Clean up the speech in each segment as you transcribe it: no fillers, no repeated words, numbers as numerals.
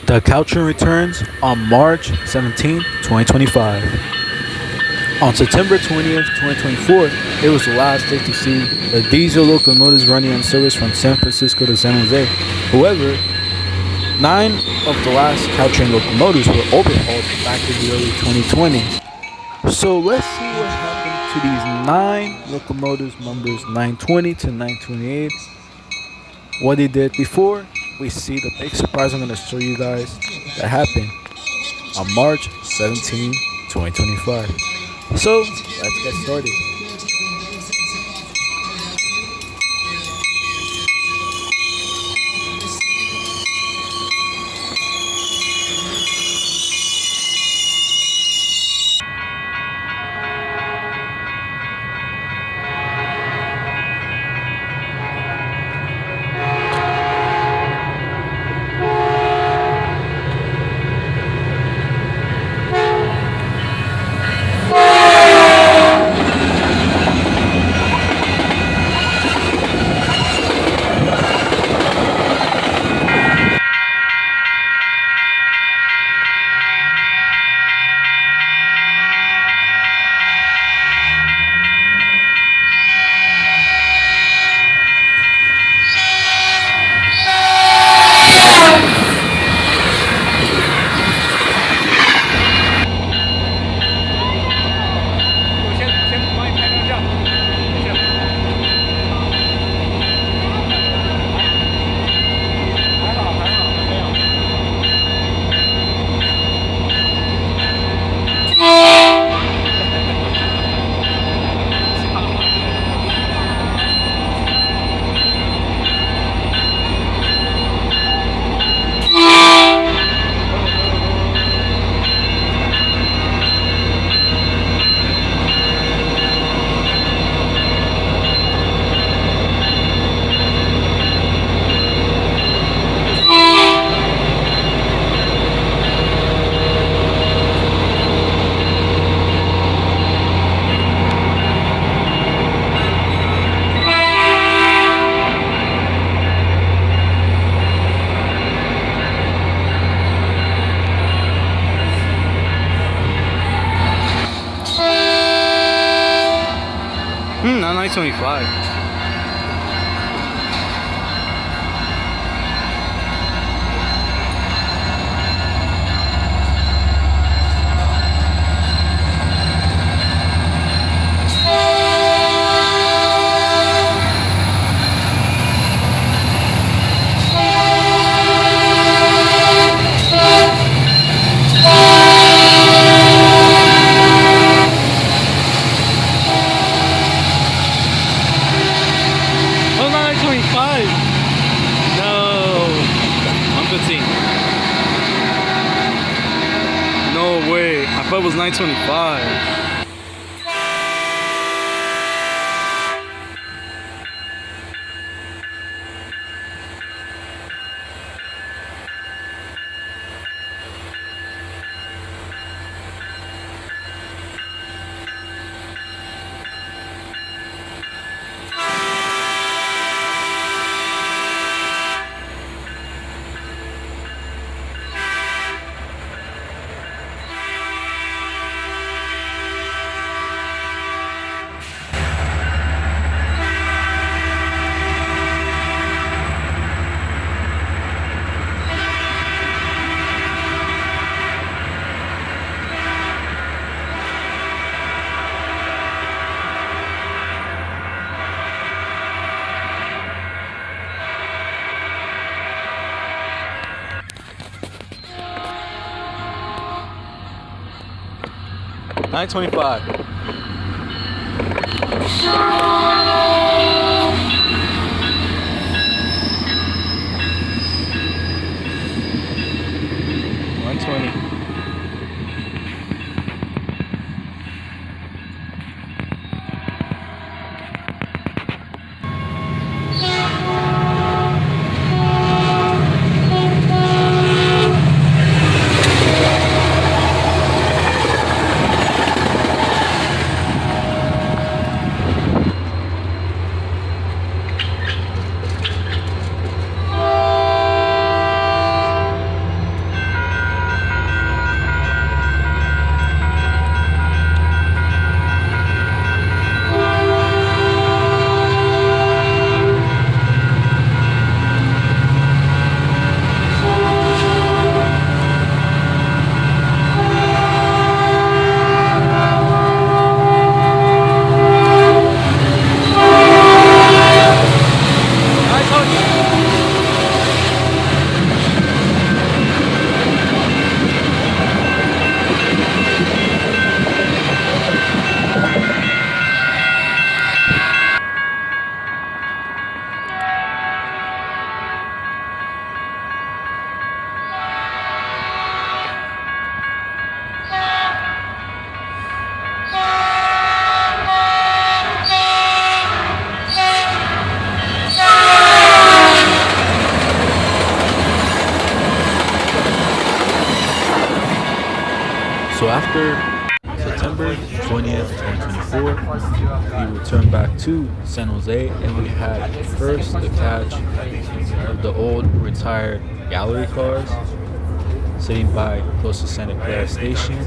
The Caltrain returns on March 17, 2025. On September 20th, 2024, it was the last day to see the diesel locomotives running on service from San Francisco to San Jose. However, 9 of the last Caltrain locomotives were overhauled back in the early 2020s. So let's see what happened to these 9 locomotives, numbers 920 to 928, what they did before we see the big surprise I'm going to show you guys that happened on March 17, 2025. So let's get started. Not 925. Oh, not 925. No. 115. No way. I thought it was 925. $9.25. $120. So after September 20th, 2024, we returned back to San Jose, and we had first the catch of the old retired gallery cars sitting by close to Santa Clara Station.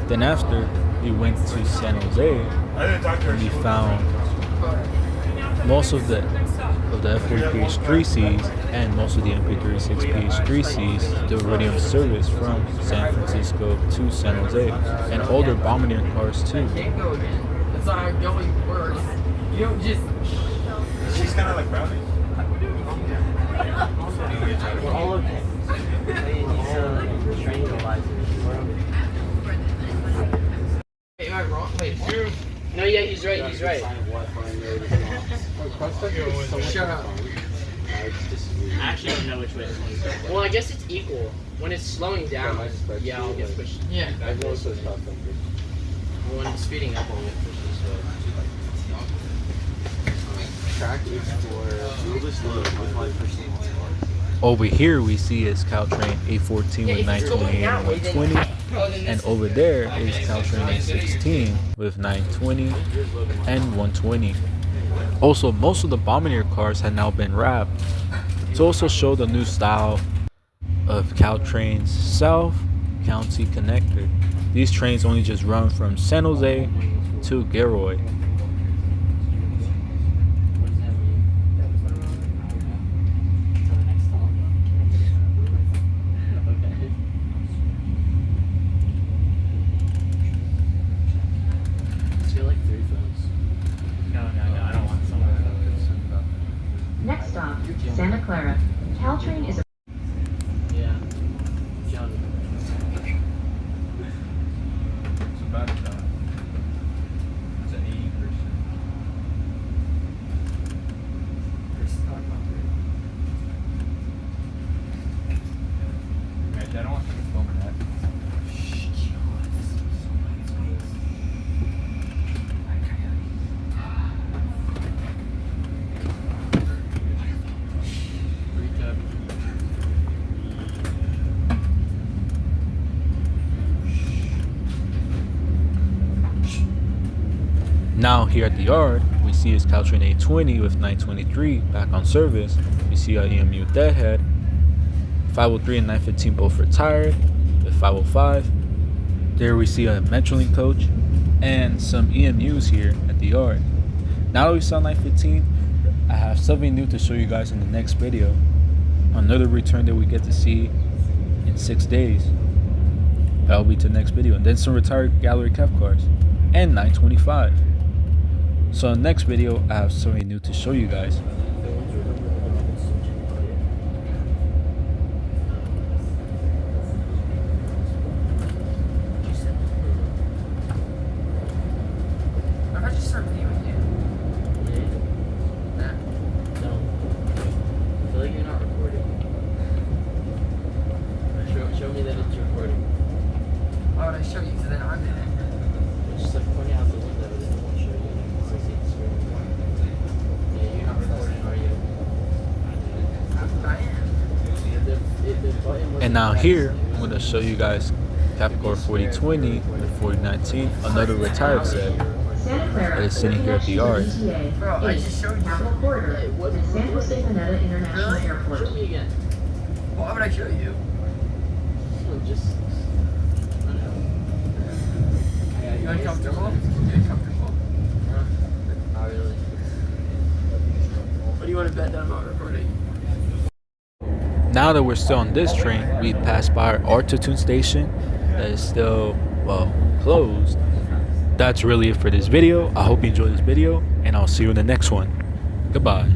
Then after, we went to San Jose, and we found most of the F40 PH3Cs and most of the MP36 PH3Cs still already on service from San Francisco to San Jose, and older Bombardier cars too. That's not how going works. You don't just. She's kind of like brownie. We're all okay. Wait, am I wrong? Wait. No, yeah, he's right. He's right. Shut up. I actually don't know which way it's going. Well, I guess it's equal. When it's slowing down, yeah, I'll get pushed. Yeah. When it's speeding up, I'll get pushed this way. Track is for wheelless load with my personal car. Over here we see is Caltrain A14 with 928 and 120, and over there is Caltrain A16 with 920 and 120. Also, most of the Bombardier cars had now been wrapped to also show the new style of Caltrain's South County connector. These trains only just run from San Jose to Gilroy. Next stop, Santa Clara. Caltrain is a Yeah. John. It's about it's an 80%. I don't want to film that. Now here at the yard, we see is Caltrain A20 with 923 back on service. We see our EMU deadhead. 503 and 915 both retired with 505. There we see a Metrolink coach and some EMUs here at the yard. Now that we saw 915, I have something new to show you guys in the next video. Another return that we get to see in 6 days. That'll be to the next video. And then some retired gallery cap cars and 925. So in the next video, I have something new to show you guys. What if I just start videoing you? Nah. No. I feel like you're not recording. Show me that it's recording. Why would I show you? Because then I'm in it. It's just like pointing out the window, but it won't show you. I can see the screen. Yeah, you're not recording, are you? I am. The button was And now here, I'm going to show you guys Capcore 4020 and 4019, another retired set Santa Clara. that is sitting here at the yard. Bro, I just showed you. Capital Corridor to San Jose Pineta International Really? Airport. Show me again. Why would I show you? Just. I don't know. You uncomfortable? You uncomfortable? Not really. What do you want to bet that I'm not recording? Now that we're still on this train, we passed by our Artitune station that is still, well, closed. That's really it for this video. I hope you enjoyed this video, and I'll see you in the next one. Goodbye.